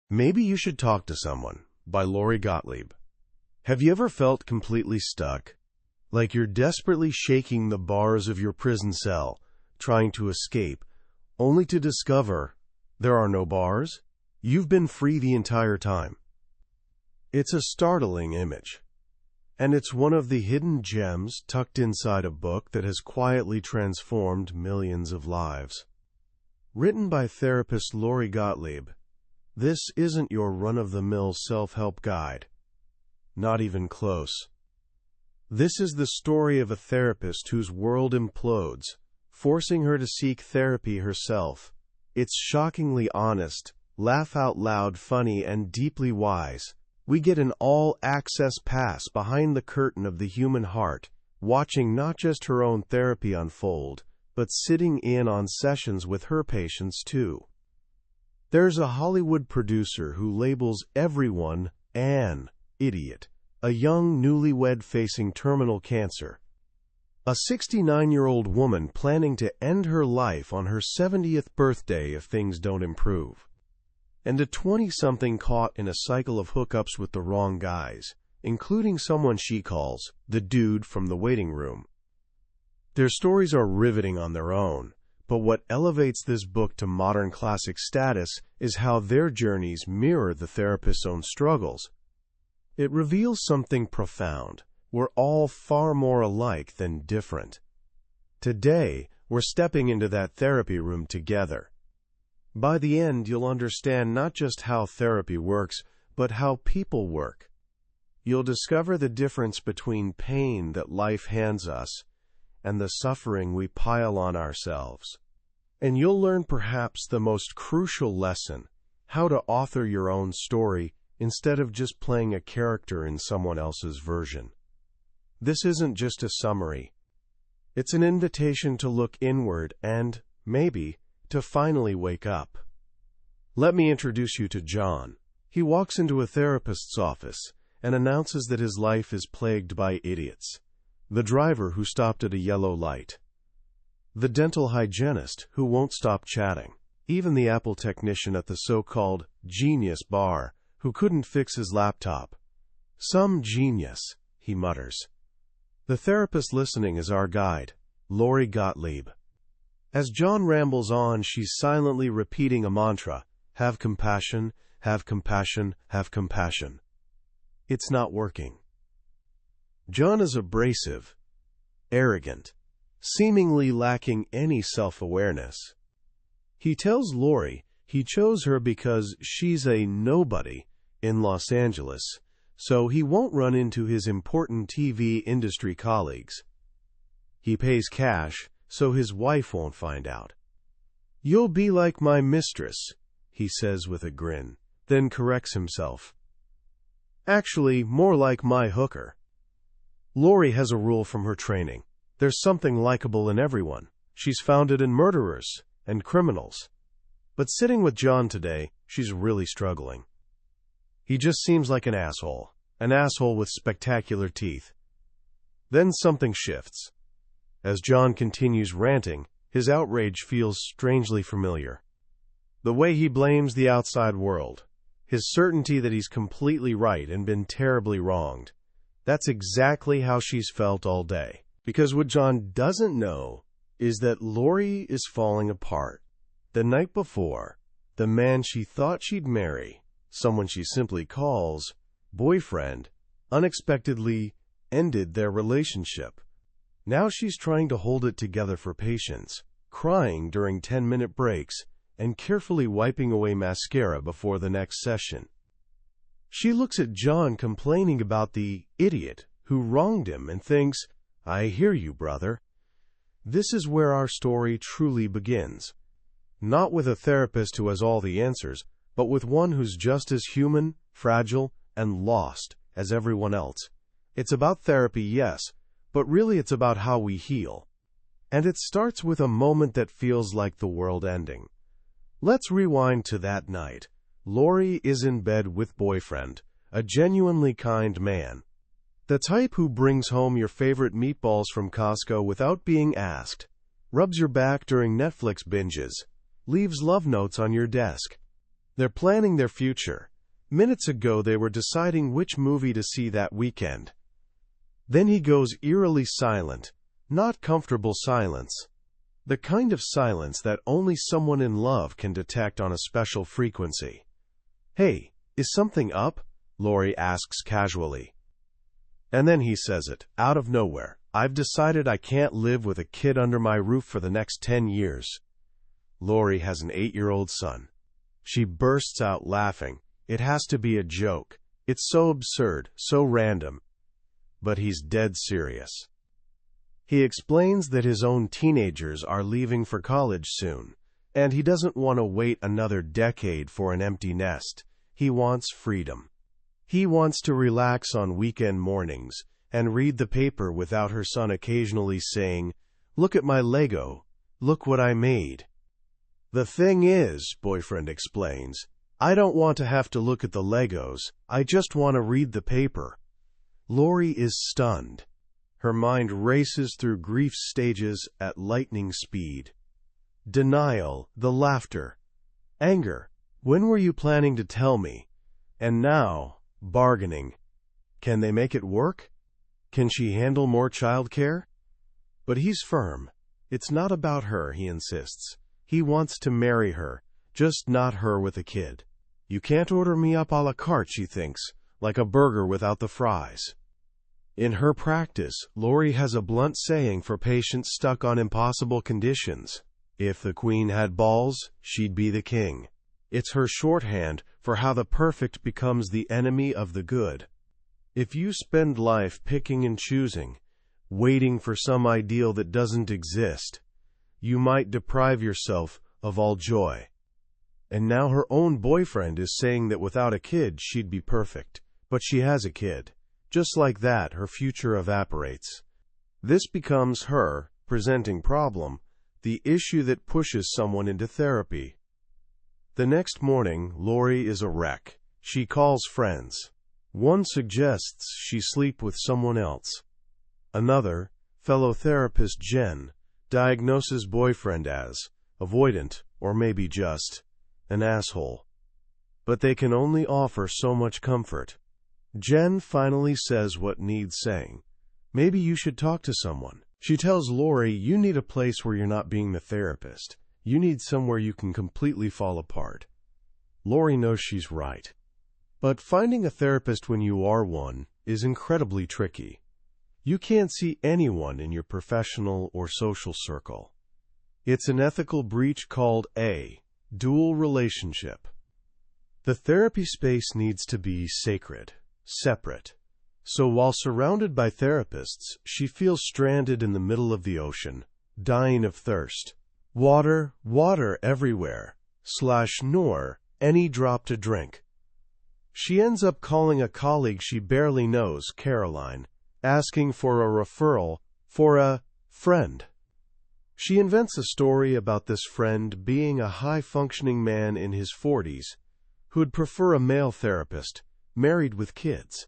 Maybe You Should Talk to Someone by Lori Gottlieb. Have you ever felt completely stuck? Like you're desperately shaking the bars of your prison cell, trying to escape, only to discover there are no bars? You've been free the entire time. It's a startling image, and it's one of the hidden gems tucked inside a book that has quietly transformed millions of lives. Written by therapist Lori Gottlieb, this isn't your run-of-the-mill self-help guide. Not even close. This is the story of a therapist whose world implodes, forcing her to seek therapy herself. It's shockingly honest, laugh-out-loud funny, and deeply wise. We get an all-access pass behind the curtain of the human heart, watching not just her own therapy unfold, but sitting in on sessions with her patients too. There's a Hollywood producer who labels everyone an idiot, a young newlywed facing terminal cancer, a 69-year-old woman planning to end her life on her 70th birthday if things don't improve, and a 20-something caught in a cycle of hookups with the wrong guys, including someone she calls the dude from the waiting room. Their stories are riveting on their own, but what elevates this book to modern classic status is how their journeys mirror the therapist's own struggles. It reveals something profound. We're all far more alike than different. Today, we're stepping into that therapy room together. By the end, you'll understand not just how therapy works, but how people work. You'll discover the difference between pain that life hands us and the suffering we pile on ourselves. And you'll learn perhaps the most crucial lesson, how to author your own story instead of just playing a character in someone else's version. This isn't just a summary. It's an invitation to look inward and, maybe, to finally wake up. Let me introduce you to John. He walks into a therapist's office and announces that his life is plagued by idiots. The driver who stopped at a yellow light. The dental hygienist who won't stop chatting. Even the Apple technician at the so-called genius bar who couldn't fix his laptop. Some genius, he mutters. The therapist listening is our guide, Lori Gottlieb. As John rambles on, she's silently repeating a mantra: have compassion, have compassion, have compassion. It's not working. John is abrasive, arrogant, seemingly lacking any self-awareness. He tells Lori he chose her because she's a nobody in Los Angeles, so he won't run into his important TV industry colleagues. He pays cash, so his wife won't find out. You'll be like my mistress, he says with a grin, then corrects himself. Actually, more like my hooker. Lori has a rule from her training. There's something likable in everyone. She's found it in murderers and criminals. But sitting with John today, she's really struggling. He just seems like an asshole with spectacular teeth. Then something shifts. As John continues ranting, his outrage feels strangely familiar. The way he blames the outside world, his certainty that he's completely right and been terribly wronged. That's exactly how she's felt all day. Because what John doesn't know is that Lori is falling apart. The night before, the man she thought she'd marry, someone she simply calls boyfriend, unexpectedly ended their relationship. Now she's trying to hold it together for patients, crying during 10-minute breaks, and carefully wiping away mascara before the next session. She looks at John complaining about the idiot who wronged him and thinks, I hear you, brother. This is where our story truly begins. Not with a therapist who has all the answers, but with one who's just as human, fragile, and lost as everyone else. It's about therapy, yes, but really it's about how we heal. And it starts with a moment that feels like the world ending. Let's rewind to that night. Lori is in bed with boyfriend, a genuinely kind man. The type who brings home your favorite meatballs from Costco without being asked, rubs your back during Netflix binges, leaves love notes on your desk. They're planning their future. Minutes ago they were deciding which movie to see that weekend. Then he goes eerily silent, not comfortable silence. The kind of silence that only someone in love can detect on a special frequency. "Hey, is something up?" Lori asks casually. And then he says it, out of nowhere. "I've decided I can't live with a kid under my roof for the next 10 years. Lori has an 8-year-old son. She bursts out laughing. It has to be a joke. It's so absurd, so random. But he's dead serious. He explains that his own teenagers are leaving for college soon, and he doesn't want to wait another decade for an empty nest. He wants freedom. He wants to relax on weekend mornings and read the paper without her son occasionally saying, "Look at my Lego. Look what I made." "The thing is," boyfriend explains, "I don't want to have to look at the Legos. I just want to read the paper." Lori is stunned. Her mind races through grief stages at lightning speed. Denial, the laughter. Anger, "When were you planning to tell me?" And now, bargaining. Can they make it work? Can she handle more childcare? But he's firm. It's not about her, he insists. He wants to marry her, just not her with a kid. "You can't order me up a la carte," she thinks, "like a burger without the fries." In her practice, Lori has a blunt saying for patients stuck on impossible conditions. If the queen had balls, she'd be the king. It's her shorthand for how the perfect becomes the enemy of the good. If you spend life picking and choosing, waiting for some ideal that doesn't exist, you might deprive yourself of all joy. And now her own boyfriend is saying that without a kid she'd be perfect. But she has a kid. Just like that, her future evaporates. This becomes her presenting problem, the issue that pushes someone into therapy. The next morning, Lori is a wreck. She calls friends. One suggests she sleep with someone else. Another, fellow therapist Jen, diagnoses boyfriend as avoidant, or maybe just an asshole. But they can only offer so much comfort. Jen finally says what needs saying. "Maybe you should talk to someone." She tells Lori, "You need a place where you're not being the therapist. You need somewhere you can completely fall apart." Lori knows she's right. But finding a therapist when you are one is incredibly tricky. You can't see anyone in your professional or social circle. It's an ethical breach called a dual relationship. The therapy space needs to be sacred, separate. So while surrounded by therapists, she feels stranded in the middle of the ocean, dying of thirst. Water, water everywhere, nor any drop to drink. She ends up calling a colleague she barely knows, Caroline, asking for a referral for a friend. She invents a story about this friend being a high-functioning man in his 40s who'd prefer a male therapist, married with kids.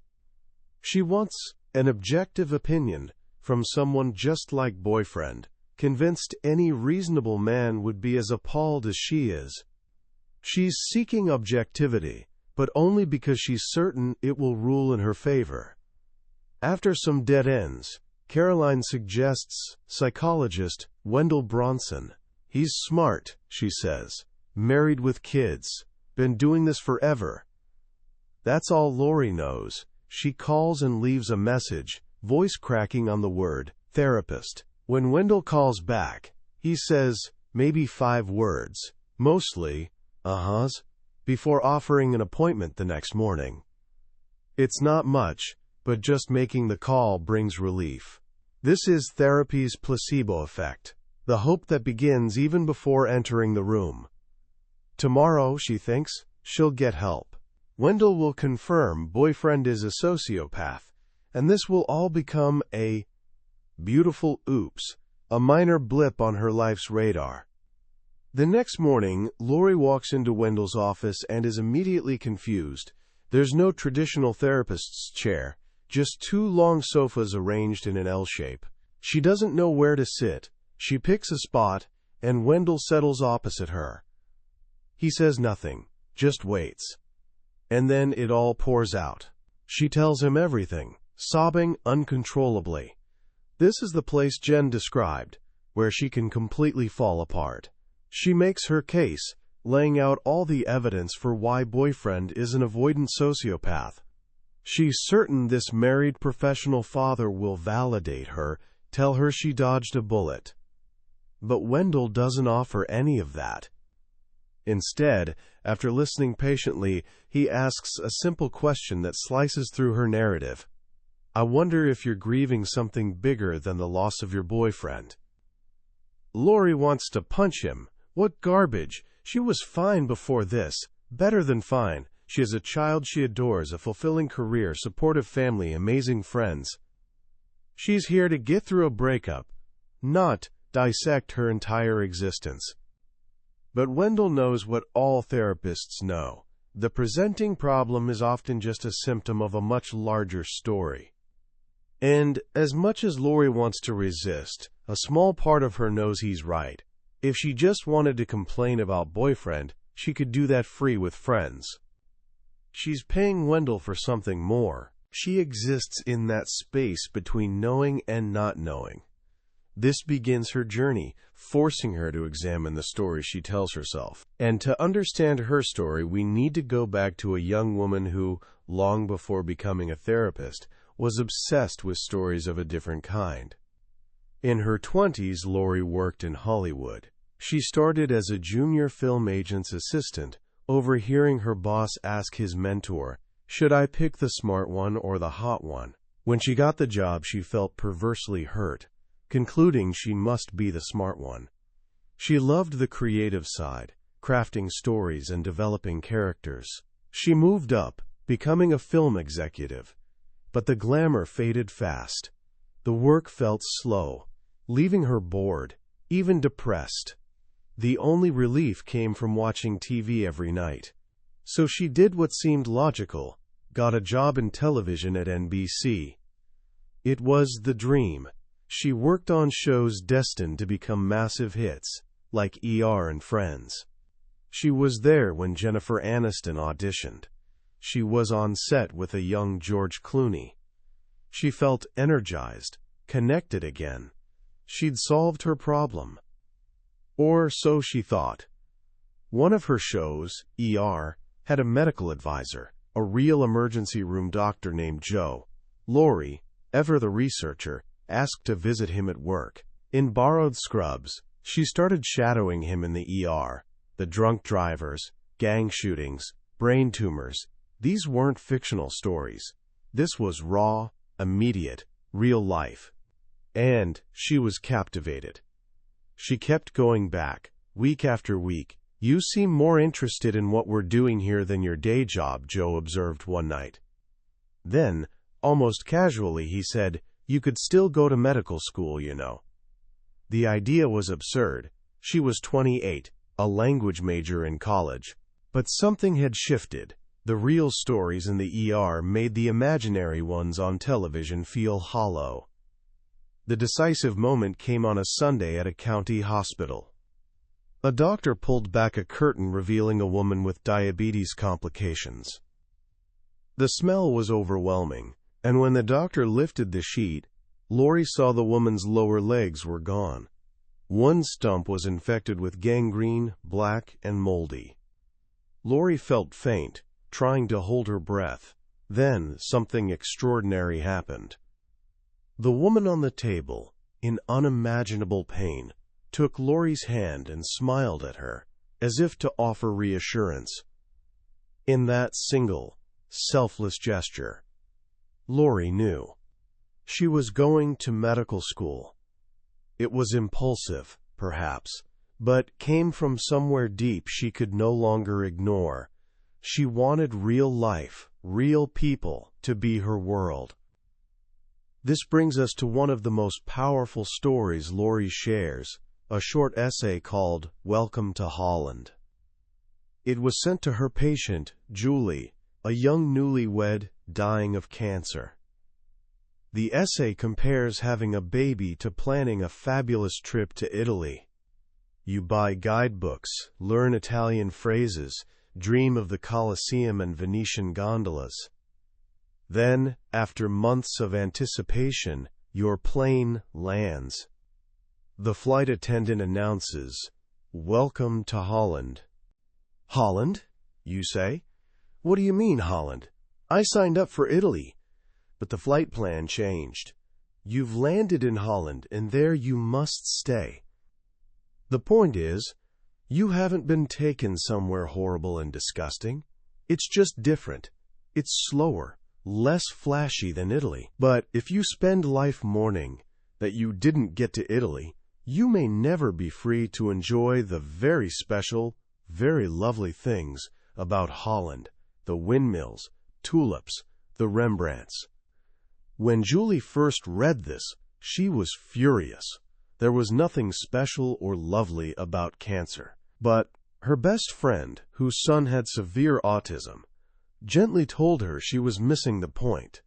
She wants an objective opinion from someone just like boyfriend, convinced any reasonable man would be as appalled as she is. She's seeking objectivity, but only because she's certain it will rule in her favor. After some dead ends, Caroline suggests psychologist Wendell Bronson. "He's smart," she says, "married with kids, been doing this forever." That's all Lori knows. She calls and leaves a message, voice cracking on the word therapist. When Wendell calls back, he says maybe 5 words, mostly uh-huhs, before offering an appointment the next morning. It's not much, but just making the call brings relief. This is therapy's placebo effect, the hope that begins even before entering the room. Tomorrow, she thinks, she'll get help. Wendell will confirm boyfriend is a sociopath, and this will all become a beautiful oops, a minor blip on her life's radar. The next morning, Lori walks into Wendell's office and is immediately confused. There's no traditional therapist's chair, just 2 long sofas arranged in an L shape. She doesn't know where to sit. She picks a spot, and Wendell settles opposite her. He says nothing, just waits. And then it all pours out. She tells him everything, sobbing uncontrollably. This is the place Jen described, where she can completely fall apart. She makes her case, laying out all the evidence for why boyfriend is an avoidant sociopath. She's certain this married professional father will validate her, tell her she dodged a bullet. But Wendell doesn't offer any of that. Instead, after listening patiently, he asks a simple question that slices through her narrative. I wonder if you're grieving something bigger than the loss of your boyfriend. Lori wants to punch him. What garbage! She was fine before this. Better than fine. She has a child she adores, a fulfilling career, supportive family, amazing friends. She's here to get through a breakup, not dissect her entire existence. But Wendell knows what all therapists know. The presenting problem is often just a symptom of a much larger story. And as much as Lori wants to resist, a small part of her knows he's right. If she just wanted to complain about boyfriend, she could do that free with friends. She's paying Wendell for something more. She exists in that space between knowing and not knowing. This begins her journey, forcing her to examine the story she tells herself. And to understand her story, we need to go back to a young woman who, long before becoming a therapist, was obsessed with stories of a different kind. In her 20s, Lori worked in Hollywood. She started as a junior film agent's assistant, overhearing her boss ask his mentor, "Should I pick the smart one or the hot one?" When she got the job, she felt perversely hurt, concluding she must be the smart one. She loved the creative side, crafting stories and developing characters. She moved up, becoming a film executive. But the glamour faded fast. The work felt slow, leaving her bored, even depressed. The only relief came from watching TV every night. So she did what seemed logical, got a job in television at NBC. It was the dream. She worked on shows destined to become massive hits, like ER and Friends. She was there when Jennifer Aniston auditioned. She was on set with a young George Clooney. She felt energized, connected again. She'd solved her problem. Or so she thought. One of her shows, ER, had a medical advisor, a real emergency room doctor named Joe. Lori, ever the researcher, asked to visit him at work. In borrowed scrubs, she started shadowing him in the ER. The drunk drivers, gang shootings, brain tumors. These weren't fictional stories. This was raw, immediate, real life. And she was captivated. She kept going back, week after week. "You seem more interested in what we're doing here than your day job," Joe observed one night. Then, almost casually, he said, "You could still go to medical school, you know." The idea was absurd. She was 28, a language major in college. But something had shifted. The real stories in the ER made the imaginary ones on television feel hollow. The decisive moment came on a Sunday at a county hospital. A doctor pulled back a curtain revealing a woman with diabetes complications. The smell was overwhelming, and when the doctor lifted the sheet, Lori saw the woman's lower legs were gone. One stump was infected with gangrene, black and moldy. Lori felt faint, trying to hold her breath. Then something extraordinary happened. The woman on the table, in unimaginable pain, took Lori's hand and smiled at her, as if to offer reassurance. In that single, selfless gesture, Lori knew. She was going to medical school. It was impulsive, perhaps, but came from somewhere deep she could no longer ignore. She wanted real life, real people, to be her world. This brings us to one of the most powerful stories Lori shares, a short essay called "Welcome to Holland." It was sent to her patient, Julie, a young newlywed dying of cancer. The essay compares having a baby to planning a fabulous trip to Italy. You buy guidebooks, learn Italian phrases, dream of the Colosseum and Venetian gondolas. Then, after months of anticipation, your plane lands. The flight attendant announces, "Welcome to Holland." "Holland?" you say. "What do you mean, Holland? I signed up for Italy." But the flight plan changed. You've landed in Holland, and there you must stay. The point is, you haven't been taken somewhere horrible and disgusting. It's just different. It's slower, less flashy than Italy. But if you spend life mourning that you didn't get to Italy, you may never be free to enjoy the very special, very lovely things about Holland, the windmills, tulips, the Rembrandts. When Julie first read this, she was furious. There was nothing special or lovely about cancer. But her best friend, whose son had severe autism, gently told her she was missing the point.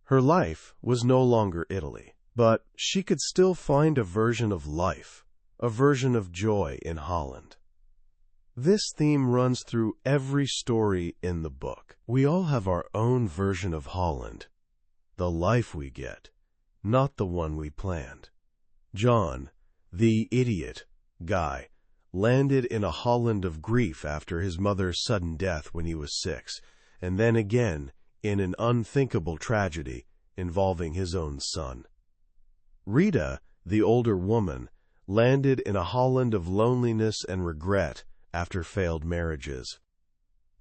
Her life was no longer Italy, but she could still find a version of life, a version of joy in Holland. This theme runs through every story in the book. We all have our own version of Holland, the life we get, not the one we planned. John, the idiot guy, landed in a Holland of grief after his mother's sudden death when he was 6, and then again in an unthinkable tragedy involving his own son. Rita, the older woman, landed in a Holland of loneliness and regret after failed marriages.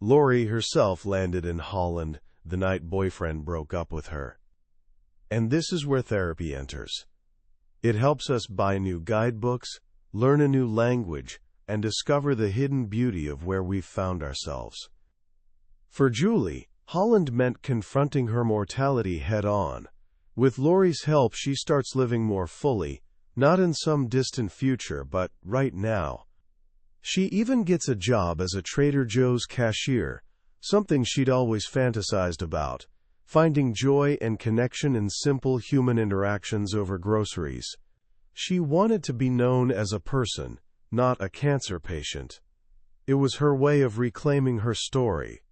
Lori herself landed in Holland the night boyfriend broke up with her. And this is where therapy enters. It helps us buy new guidebooks, learn a new language, and discover the hidden beauty of where we've found ourselves. For Julie, Holland meant confronting her mortality head-on. With Lori's help, she starts living more fully, not in some distant future, but right now. She even gets a job as a Trader Joe's cashier, something she'd always fantasized about, finding joy and connection in simple human interactions over groceries. She wanted to be known as a person, not a cancer patient. It was her way of reclaiming her story.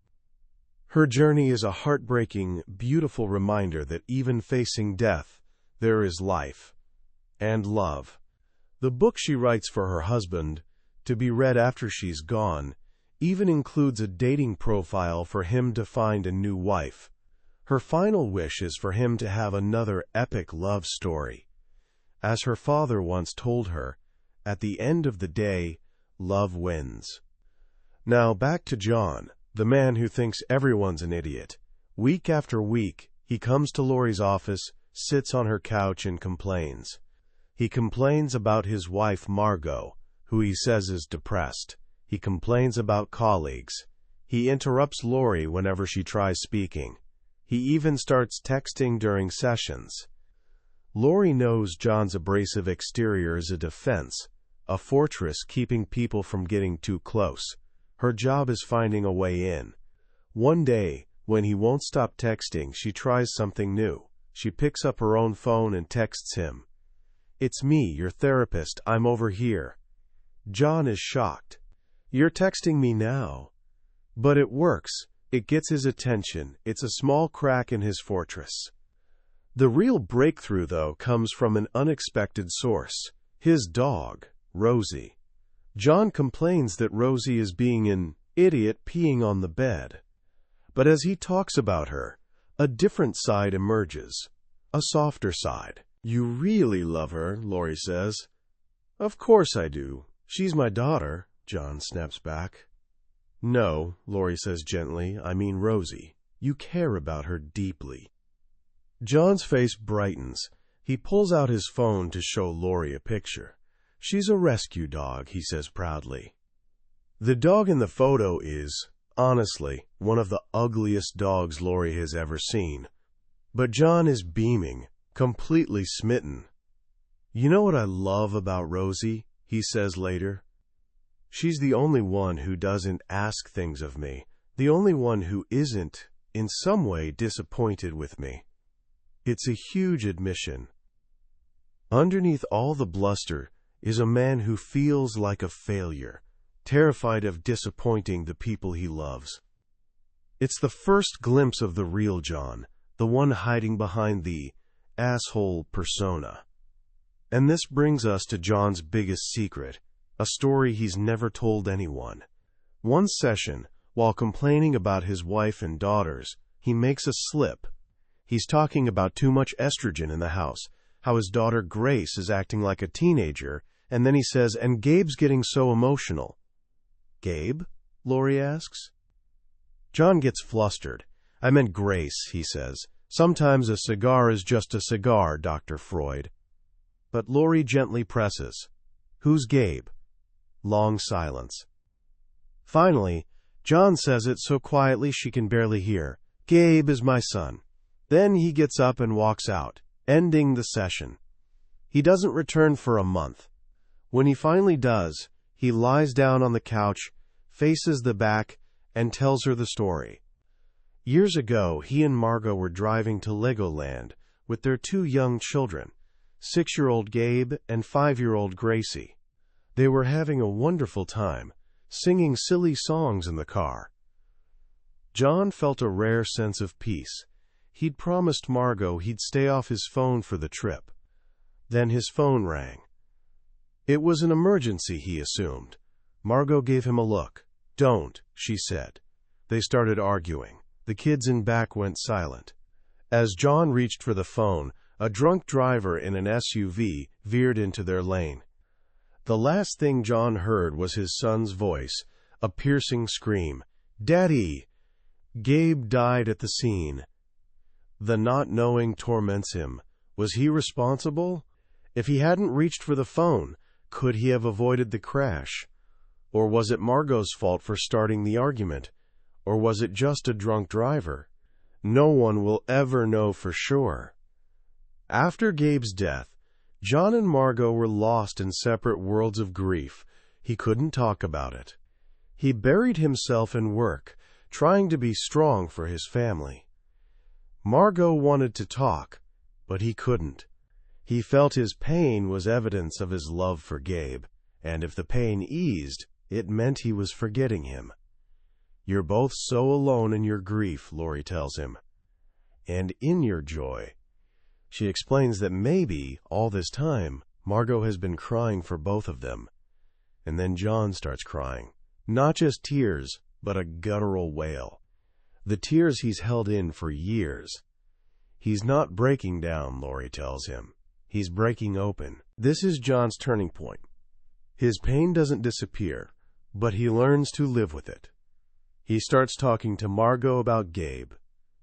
Her journey is a heartbreaking, beautiful reminder that even facing death, there is life and love. The book she writes for her husband, to be read after she's gone, even includes a dating profile for him to find a new wife. Her final wish is for him to have another epic love story. As her father once told her, at the end of the day, love wins. Now back to John, the man who thinks everyone's an idiot. Week after week, he comes to Lori's office, sits on her couch, and complains. He complains about his wife Margot, who he says is depressed. He complains about colleagues. He interrupts Lori whenever she tries speaking. He even starts texting during sessions. Lori knows John's abrasive exterior is a defense, a fortress keeping people from getting too close. Her job is finding a way in. One day, when he won't stop texting, she tries something new. She picks up her own phone and texts him. "It's me, your therapist. I'm over here." John is shocked. "You're texting me now." But it works. It gets his attention. It's a small crack in his fortress. The real breakthrough, though, comes from an unexpected source. His dog, Rosie. John complains that Rosie is being an idiot peeing on the bed. But as he talks about her, a different side emerges. A softer side. "You really love her," Lori says. "Of course I do. She's my daughter," John snaps back. "No," Lori says gently, "I mean Rosie. You care about her deeply." John's face brightens. He pulls out his phone to show Lori a picture. "She's a rescue dog," he says proudly. The dog in the photo is, honestly, one of the ugliest dogs Lori has ever seen. But John is beaming, completely smitten. "You know what I love about Rosie?" he says later. "She's the only one who doesn't ask things of me, the only one who isn't, in some way, disappointed with me." It's a huge admission. Underneath all the bluster is a man who feels like a failure, terrified of disappointing the people he loves. It's the first glimpse of the real John, the one hiding behind the asshole persona. And this brings us to John's biggest secret, a story he's never told anyone. One session, while complaining about his wife and daughters, he makes a slip. He's talking about too much estrogen in the house, how his daughter Grace is acting like a teenager, and then he says, "And Gabe's getting so emotional." "Gabe?" Lori asks. John gets flustered. "I meant Grace," he says. "Sometimes a cigar is just a cigar, Dr. Freud." But Lori gently presses. "Who's Gabe?" Long silence. Finally, John says it so quietly she can barely hear. "Gabe is my son." Then he gets up and walks out, ending the session. He doesn't return for a month. When he finally does, he lies down on the couch, faces the back, and tells her the story. Years ago, he and Margot were driving to Legoland with their 2 young children, 6-year-old Gabe and 5-year-old Gracie. They were having a wonderful time, singing silly songs in the car. John felt a rare sense of peace. He'd promised Margot he'd stay off his phone for the trip. Then his phone rang. It was an emergency, he assumed. Margot gave him a look. "Don't," she said. They started arguing. The kids in back went silent. As John reached for the phone, a drunk driver in an SUV veered into their lane. The last thing John heard was his son's voice, a piercing scream. "Daddy!" Gabe died at the scene. The not knowing torments him. Was he responsible? If he hadn't reached for the phone, could he have avoided the crash? Or was it Margot's fault for starting the argument? Or was it just a drunk driver? No one will ever know for sure. After Gabe's death, John and Margot were lost in separate worlds of grief. He couldn't talk about it. He buried himself in work, trying to be strong for his family. Margot wanted to talk, but he couldn't. He felt his pain was evidence of his love for Gabe, and if the pain eased, it meant he was forgetting him. "You're both so alone in your grief," Lori tells him. "And in your joy." She explains that maybe, all this time, Margot has been crying for both of them. And then John starts crying. Not just tears, but a guttural wail. The tears he's held in for years. He's not breaking down, Lori tells him. He's breaking open. This is John's turning point. His pain doesn't disappear, but he learns to live with it. He starts talking to Margot about Gabe.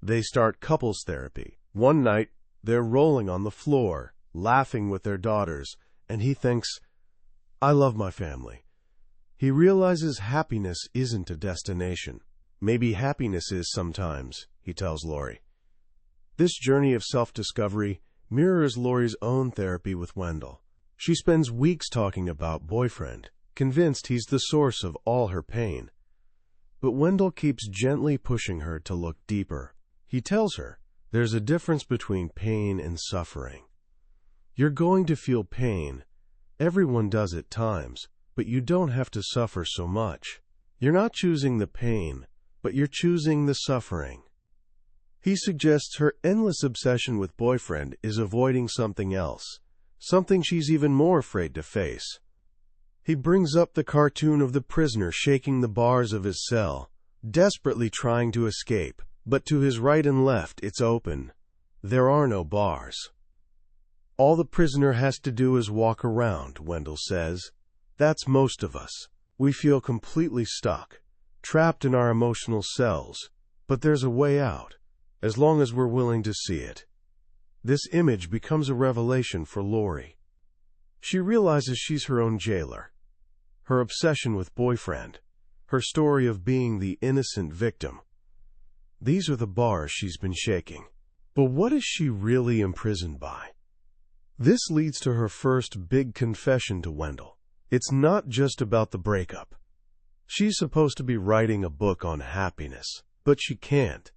They start couples therapy. One night, they're rolling on the floor, laughing with their daughters, and he thinks, "I love my family." He realizes happiness isn't a destination. Maybe happiness is sometimes, he tells Lori. This journey of self-discovery mirrors Lori's own therapy with Wendell. She spends weeks talking about boyfriend, convinced he's the source of all her pain. But Wendell keeps gently pushing her to look deeper. He tells her, there's a difference between pain and suffering. You're going to feel pain. Everyone does at times, but you don't have to suffer so much. You're not choosing the pain, but you're choosing the suffering. He suggests her endless obsession with boyfriend is avoiding something else, something she's even more afraid to face. He brings up the cartoon of the prisoner shaking the bars of his cell, desperately trying to escape, but to his right and left it's open. There are no bars. All the prisoner has to do is walk around, Wendell says. That's most of us. We feel completely stuck, trapped in our emotional cells, but there's a way out, as long as we're willing to see it. This image becomes a revelation for Lori. She realizes she's her own jailer. Her obsession with boyfriend, her story of being the innocent victim. These are the bars she's been shaking. But what is she really imprisoned by? This leads to her first big confession to Wendell. It's not just about the breakup. She's supposed to be writing a book on happiness, but she can't.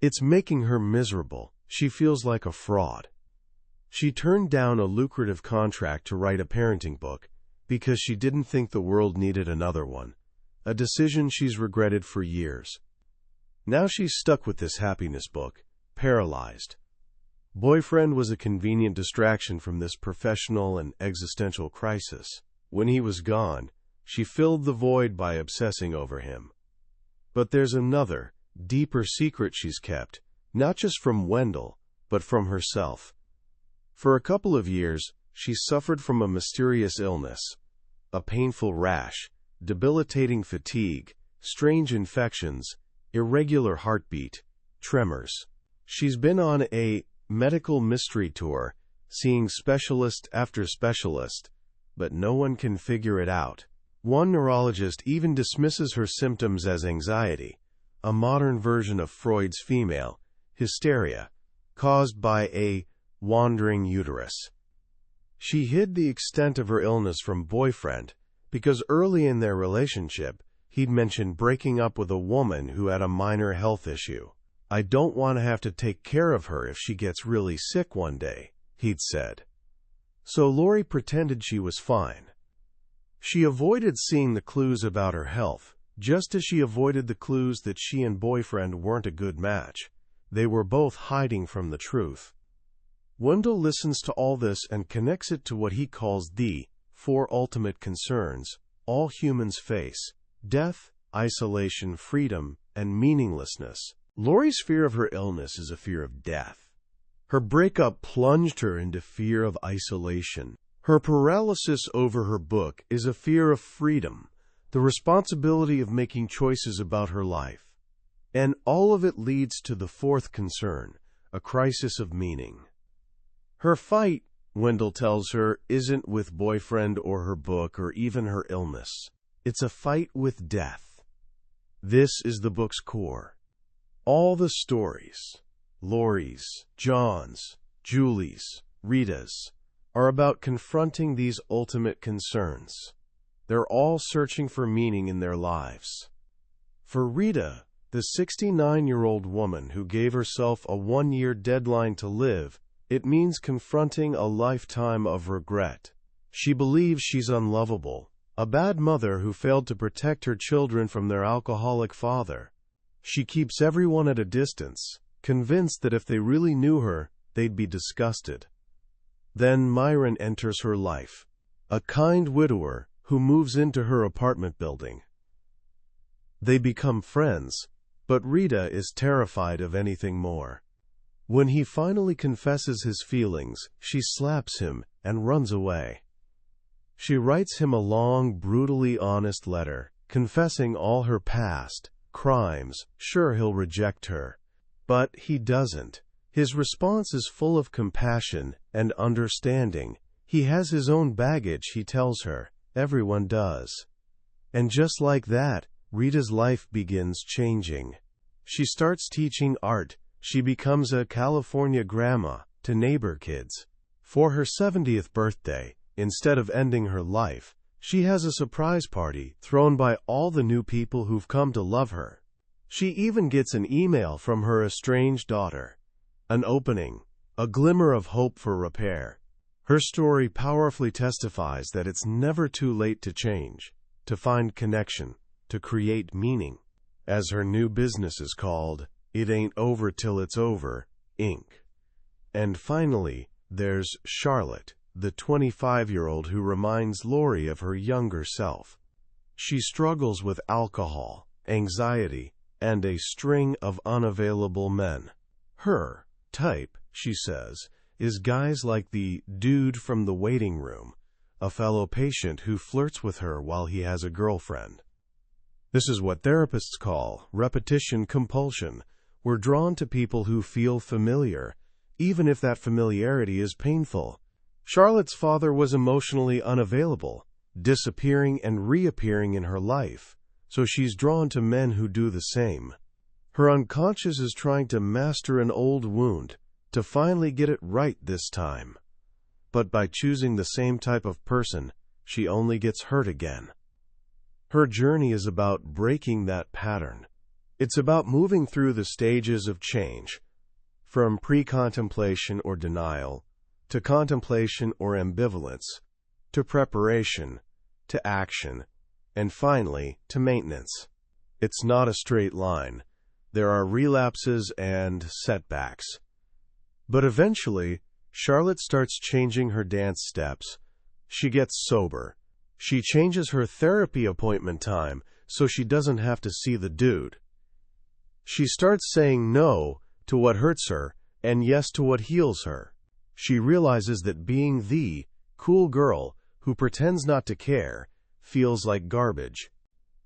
It's making her miserable. She feels like a fraud. She turned down a lucrative contract to write a parenting book, because she didn't think the world needed another one, a decision she's regretted for years. Now she's stuck with this happiness book, paralyzed. Boyfriend was a convenient distraction from this professional and existential crisis. When he was gone, she filled the void by obsessing over him. But there's another, deeper secret she's kept, not just from Wendell, but from herself. For a couple of years, she suffered from a mysterious illness, a painful rash, debilitating fatigue, strange infections, irregular heartbeat, tremors. She's been on a medical mystery tour, seeing specialist after specialist, but no one can figure it out. One neurologist even dismisses her symptoms as anxiety, a modern version of Freud's female hysteria, caused by a wandering uterus. She hid the extent of her illness from boyfriend because early in their relationship, he'd mentioned breaking up with a woman who had a minor health issue. "I don't want to have to take care of her if she gets really sick one day," he'd said. So Lori pretended she was fine. She avoided seeing the clues about her health, just as she avoided the clues that she and boyfriend weren't a good match. They were both hiding from the truth. Wendell listens to all this and connects it to what he calls the 4 ultimate concerns all humans face: death, isolation, freedom, and meaninglessness. Lori's fear of her illness is a fear of death. Her breakup plunged her into fear of isolation. Her paralysis over her book is a fear of freedom, the responsibility of making choices about her life. And all of it leads to the 4th concern, a crisis of meaning. Her fight, Wendell tells her, isn't with boyfriend or her book or even her illness. It's a fight with death. This is the book's core. All the stories, Lori's, John's, Julie's, Rita's, are about confronting these ultimate concerns. They're all searching for meaning in their lives. For Rita, the 69-year-old woman who gave herself a 1-year deadline to live, it means confronting a lifetime of regret. She believes she's unlovable, a bad mother who failed to protect her children from their alcoholic father. She keeps everyone at a distance, convinced that if they really knew her, they'd be disgusted. Then Myron enters her life, a kind widower who moves into her apartment building. They become friends, but Rita is terrified of anything more. When he finally confesses his feelings, she slaps him and runs away. She writes him a long, brutally honest letter, confessing all her past crimes, sure he'll reject her. But he doesn't. His response is full of compassion and understanding. He has his own baggage, he tells her. Everyone does. And just like that, Rita's life begins changing. She starts teaching art. She becomes a California grandma to neighbor kids. For her 70th birthday, instead of ending her life, she has a surprise party thrown by all the new people who've come to love her. She even gets an email from her estranged daughter. An opening, a glimmer of hope for repair. Her story powerfully testifies that it's never too late to change, to find connection, to create meaning. As her new business is called, It Ain't Over Till It's Over, Inc. And finally, there's Charlotte, the 25-year-old who reminds Lori of her younger self. She struggles with alcohol, anxiety, and a string of unavailable men. Her type, she says, is guys like the dude from the waiting room, a fellow patient who flirts with her while he has a girlfriend. This is what therapists call repetition compulsion. We're drawn to people who feel familiar, even if that familiarity is painful. Charlotte's father was emotionally unavailable, disappearing and reappearing in her life, so she's drawn to men who do the same. Her unconscious is trying to master an old wound, to finally get it right this time. But by choosing the same type of person, she only gets hurt again. Her journey is about breaking that pattern. It's about moving through the stages of change, from pre-contemplation or denial, to contemplation or ambivalence, to preparation, to action, and finally to maintenance. It's not a straight line. There are relapses and setbacks. But eventually, Charlotte starts changing her dance steps. She gets sober. She changes her therapy appointment time so she doesn't have to see the dude. She starts saying no to what hurts her and yes to what heals her. She realizes that being the cool girl who pretends not to care feels like garbage.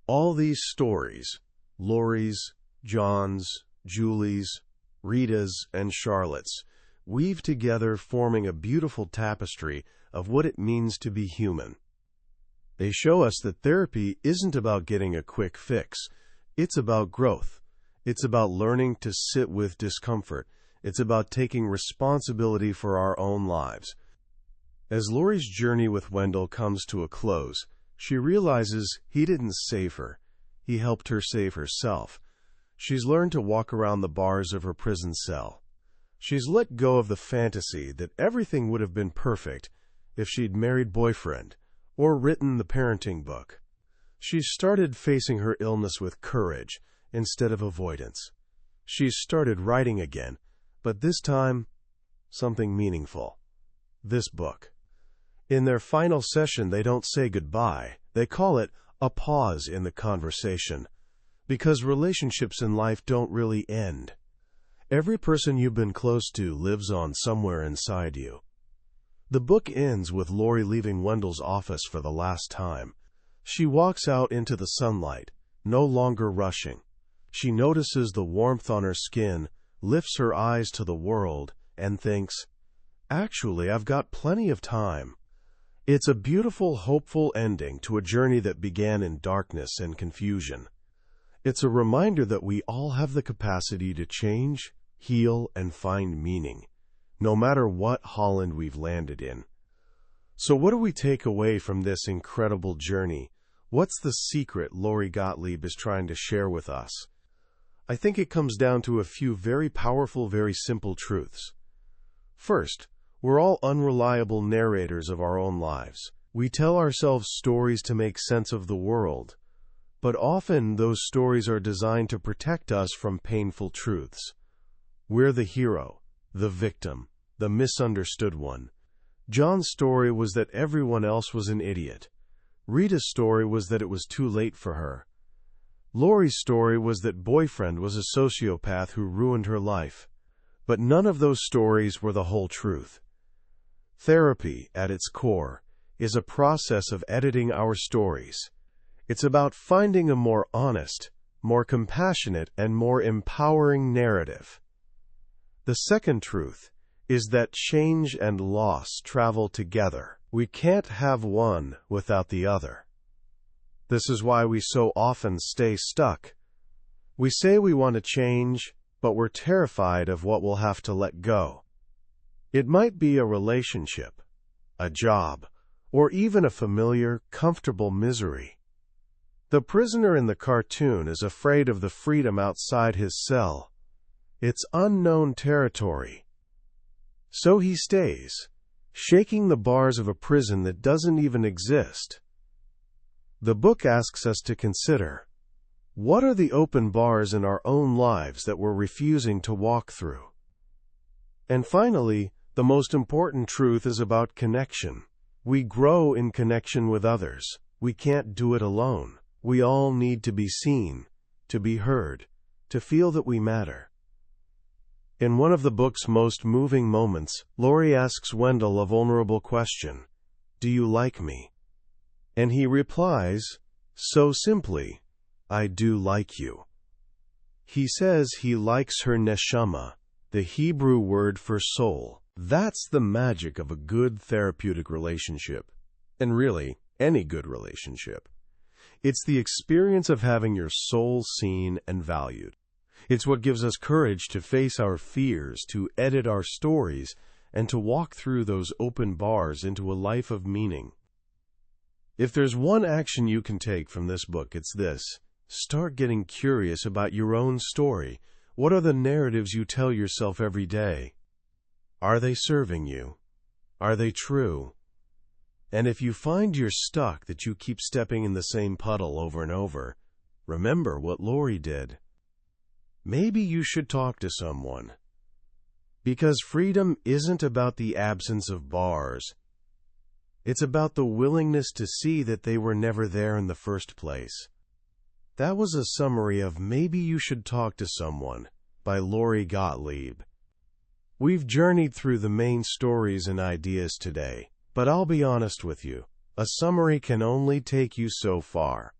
All these stories, Lori's, John's, Julie's, Rita's, and Charlotte's, weave together, forming a beautiful tapestry of what it means to be human. They show us that therapy isn't about getting a quick fix. It's about growth. It's about learning to sit with discomfort. It's about taking responsibility for our own lives. As Lori's journey with Wendell comes to a close, she realizes he didn't save her. He helped her save herself. She's learned to walk around the bars of her prison cell. She's let go of the fantasy that everything would have been perfect if she'd married boyfriend or written the parenting book. She's started facing her illness with courage instead of avoidance. She's started writing again, but this time, something meaningful. This book. In their final session, they don't say goodbye. They call it a pause in the conversation, because relationships in life don't really end. Every person you've been close to lives on somewhere inside you. The book ends with Lori leaving Wendell's office for the last time. She walks out into the sunlight, no longer rushing. She notices the warmth on her skin, lifts her eyes to the world, and thinks, "Actually, I've got plenty of time." It's a beautiful, hopeful ending to a journey that began in darkness and confusion. It's a reminder that we all have the capacity to change, heal, and find meaning, no matter what Holland we've landed in. So what do we take away from this incredible journey? What's the secret Lori Gottlieb is trying to share with us? I think it comes down to a few very powerful, very simple truths. First, we're all unreliable narrators of our own lives. We tell ourselves stories to make sense of the world, but often those stories are designed to protect us from painful truths. We're the hero, the victim, the misunderstood one. John's story was that everyone else was an idiot. Rita's story was that it was too late for her. Lori's story was that boyfriend was a sociopath who ruined her life. But none of those stories were the whole truth. Therapy, at its core, is a process of editing our stories. It's about finding a more honest, more compassionate, and more empowering narrative. The second truth is that change and loss travel together. We can't have one without the other. This is why we so often stay stuck. We say we want to change, but we're terrified of what we'll have to let go. It might be a relationship, a job, or even a familiar, comfortable misery. The prisoner in the cartoon is afraid of the freedom outside his cell. It's unknown territory. So he stays, shaking the bars of a prison that doesn't even exist. The book asks us to consider, what are the open bars in our own lives that we're refusing to walk through? And finally, the most important truth is about connection. We grow in connection with others. We can't do it alone. We all need to be seen, to be heard, to feel that we matter. In one of the book's most moving moments, Lori asks Wendell a vulnerable question, "Do you like me?" And he replies, so simply, "I do like you." He says he likes her neshama, the Hebrew word for soul. That's the magic of a good therapeutic relationship. And really, any good relationship. It's the experience of having your soul seen and valued. It's what gives us courage to face our fears, to edit our stories, and to walk through those open bars into a life of meaning. If there's one action you can take from this book, it's this. Start getting curious about your own story. What are the narratives you tell yourself every day? Are they serving you? Are they true? And if you find you're stuck, that you keep stepping in the same puddle over and over, remember what Lori did. Maybe you should talk to someone. Because freedom isn't about the absence of bars. It's about the willingness to see that they were never there in the first place. That was a summary of Maybe You Should Talk to Someone by Lori Gottlieb. We've journeyed through the main stories and ideas today, but I'll be honest with you, a summary can only take you so far.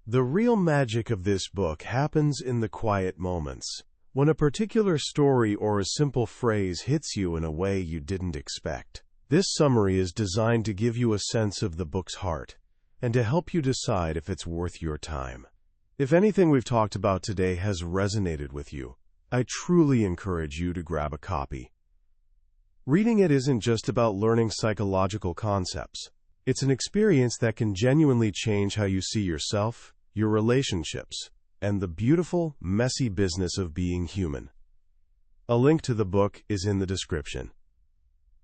The real magic of this book happens in the quiet moments, when a particular story or a simple phrase hits you in a way you didn't expect. This summary is designed to give you a sense of the book's heart, and to help you decide if it's worth your time. If anything we've talked about today has resonated with you, I truly encourage you to grab a copy. Reading it isn't just about learning psychological concepts. It's an experience that can genuinely change how you see yourself, your relationships, and the beautiful, messy business of being human. A link to the book is in the description.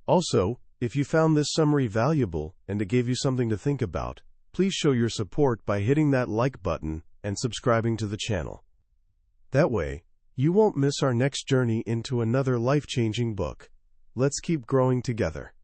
Also, if you found this summary valuable and it gave you something to think about, please show your support by hitting that like button and subscribing to the channel. That way, you won't miss our next journey into another life-changing book. Let's keep growing together.